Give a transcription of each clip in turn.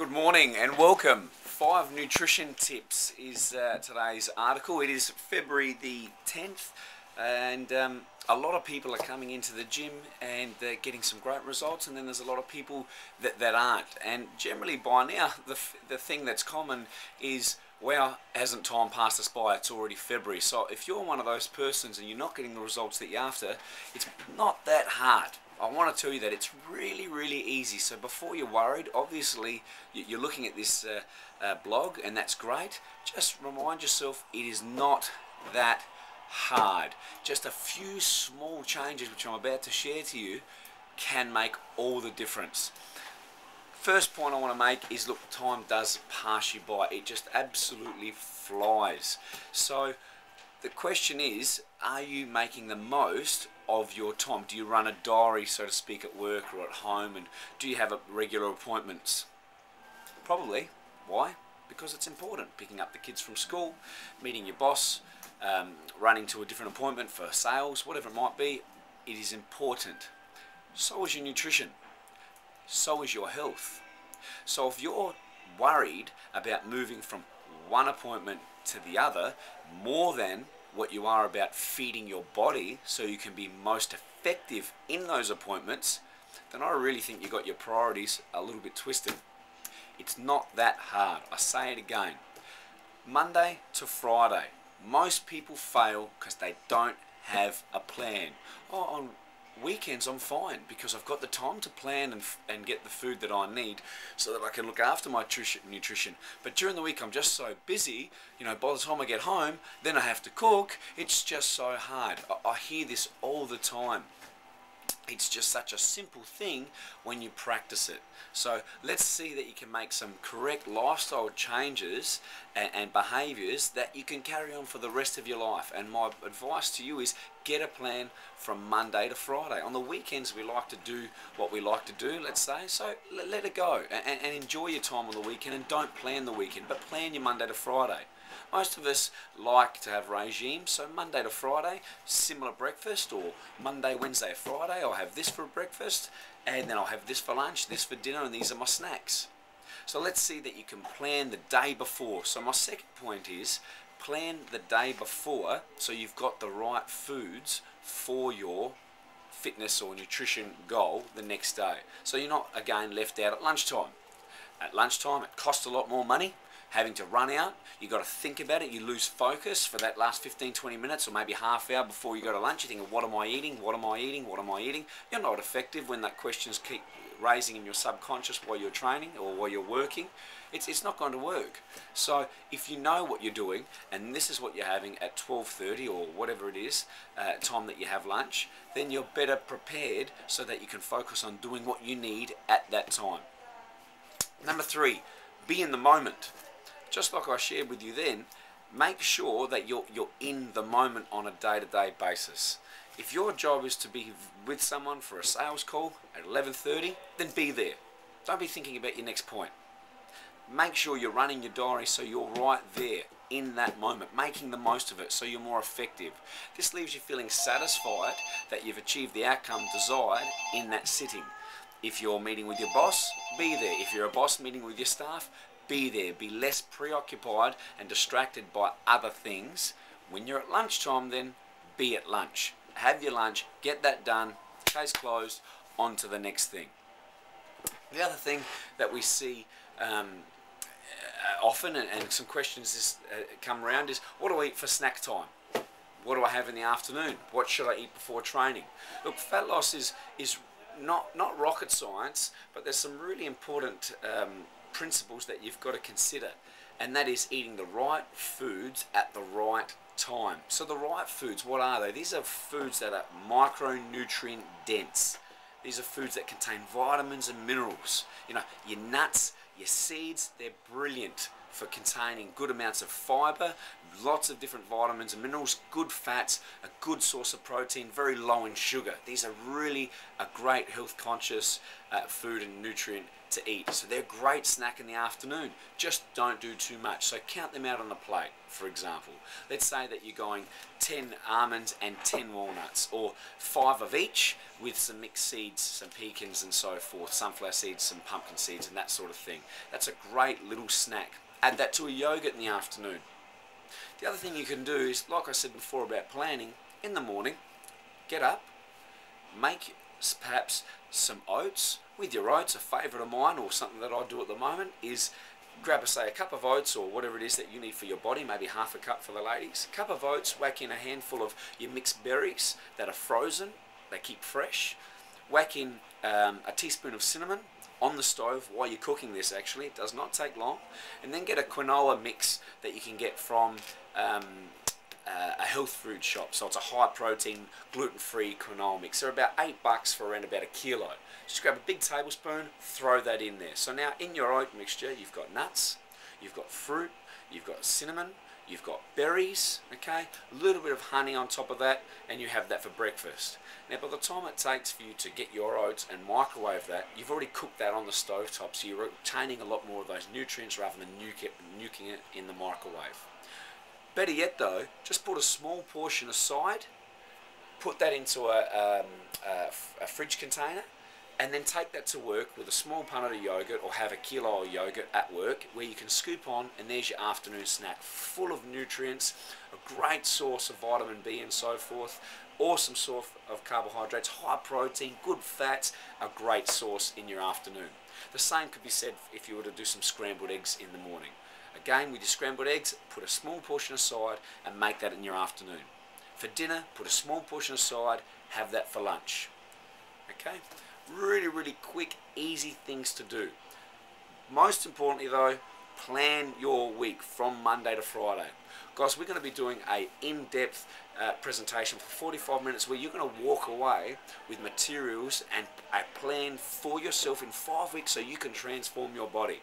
Good morning and welcome. 5 nutrition tips is today's article. It is February the 10th and a lot of people are coming into the gym and they're getting some great results, and then there's a lot of people that aren't. And generally by now the thing that's common is, well, hasn't time passed us by? It's already February. So if you're one of those persons and you're not getting the results that you're after, it's not that hard. I want to tell you that it's really easy. So before you're worried, obviously you're looking at this blog and that's great. Just remind yourself it is not that hard. Just a few small changes which I'm about to share to you can make all the difference. First point I want to make is, look, time does pass you by. It just absolutely flies. So the question is, are you making the most of your time? Do you run a diary, so to speak, at work or at home, and do you have regular appointments? Probably. Why? Because it's important. Picking up the kids from school, meeting your boss, running to a different appointment for sales, whatever it might be, it is important. So is your nutrition. So is your health. So if you're worried about moving from one appointment to the other more than what you are about feeding your body so you can be most effective in those appointments, then I really think you got your priorities a little bit twisted. It's not that hard. I say it again. Monday to Friday, most people fail because they don't have a plan. Oh, on weekends I'm fine because I've got the time to plan and get the food that I need so that I can look after my nutrition. But during the week I'm just so busy, you know, by the time I get home, then I have to cook. It's just so hard. I hear this all the time. It's just such a simple thing when you practice it. So let's see that you can make some correct lifestyle changes and behaviours that you can carry on for the rest of your life. And my advice to you is get a plan from Monday to Friday. On the weekends we like to do what we like to do, let's say, so let it go and enjoy your time on the weekend, and don't plan the weekend, but plan your Monday to Friday. Most of us like to have regimes, so Monday to Friday, similar breakfast, or Monday, Wednesday, Friday, I'll have this for breakfast, and then I'll have this for lunch, this for dinner, and these are my snacks. So let's see that you can plan the day before. So my second point is, plan the day before so you've got the right foods for your fitness or nutrition goal the next day. So you're not, again, left out at lunchtime. At lunchtime, it costs a lot more money. Having to run out, you've got to think about it, you lose focus for that last 15-20 minutes or maybe half hour before you go to lunch. You think, what am I eating, what am I eating, what am I eating? You're not effective when that questions keep raising in your subconscious while you're training or while you're working. It's not going to work. So if you know what you're doing, and this is what you're having at 12:30 or whatever it is, time that you have lunch, then you're better prepared so that you can focus on doing what you need at that time. Number 3, be in the moment. Just like I shared with you then, make sure that you're in the moment on a day-to-day basis. If your job is to be with someone for a sales call at 11:30, then be there. Don't be thinking about your next point. Make sure you're running your diary so you're right there in that moment, making the most of it so you're more effective. This leaves you feeling satisfied that you've achieved the outcome desired in that sitting. If you're meeting with your boss, be there. If you're a boss meeting with your staff, be there. Be less preoccupied and distracted by other things. When you're at lunchtime, then be at lunch. Have your lunch, get that done, case closed, on to the next thing. The other thing that we see often, and some questions come around, is what do I eat for snack time? What do I have in the afternoon? What should I eat before training? Look, fat loss is not rocket science, but there's some really important principles that you've got to consider, and that is eating the right foods at the right time. So the right foods, what are they? These are foods that are micronutrient dense. These are foods that contain vitamins and minerals. You know, your nuts, your seeds, they're brilliant for containing good amounts of fiber, lots of different vitamins and minerals, good fats, a good source of protein, very low in sugar. These are really a great health conscious food and nutrient to eat. So they're a great snack in the afternoon. Just don't do too much. So count them out on the plate, for example. Let's say that you're going 10 almonds and 10 walnuts, or 5 of each with some mixed seeds, some pecans and so forth, sunflower seeds, some pumpkin seeds and that sort of thing. That's a great little snack. Add that to a yogurt in the afternoon. The other thing you can do is, like I said before about planning, in the morning, get up, make perhaps some oats. With your oats, a favourite of mine, or something that I do at the moment, is grab, say, a cup of oats or whatever it is that you need for your body, maybe half a cup for the ladies. A cup of oats, whack in a handful of your mixed berries that are frozen, they keep fresh. Whack in a teaspoon of cinnamon on the stove while you're cooking this. Actually, it does not take long. And then get a quinola mix that you can get from a health food shop. So it's a high protein, gluten-free quinola mix. They're about $8 for around about a kilo. Just grab a big tablespoon, throw that in there. So now in your oat mixture, you've got nuts, you've got fruit, you've got cinnamon, you've got berries, okay, a little bit of honey on top of that, and you have that for breakfast. Now by the time it takes for you to get your oats and microwave that, you've already cooked that on the stove top, so you're retaining a lot more of those nutrients rather than nuking it in the microwave. Better yet though, just put a small portion aside, put that into a fridge container, and then take that to work with a small punnet of yogurt, or have a kilo of yogurt at work where you can scoop on, and there's your afternoon snack, full of nutrients, a great source of vitamin B and so forth, awesome source of carbohydrates, high protein, good fats, a great source in your afternoon. The same could be said if you were to do some scrambled eggs in the morning. Again, with your scrambled eggs, put a small portion aside and make that in your afternoon. For dinner, put a small portion aside, have that for lunch. Okay? Really, really quick, easy things to do. Most importantly though, plan your week from Monday to Friday. Guys, we're going to be doing a in-depth presentation for 45 minutes where you're going to walk away with materials and a plan for yourself in 5 weeks so you can transform your body.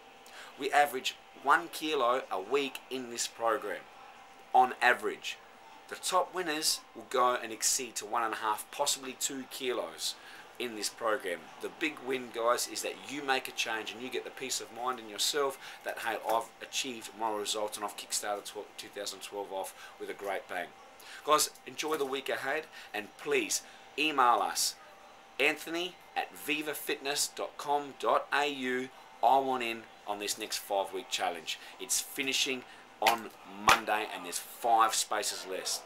We average 1 kilo a week in this program, on average. The top winners will go and exceed to 1.5, possibly 2 kilos in this program. The big win, guys, is that you make a change and you get the peace of mind in yourself that, hey, I've achieved my results and I've kickstarted 2012 off with a great bang. Guys, enjoy the week ahead, and please email us, anthony@vivafitness.com.au. I want in on this next 5-week challenge. It's finishing on Monday and there's 5 spaces less.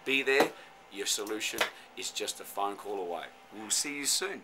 Be there. Your solution is just a phone call away. We'll see you soon.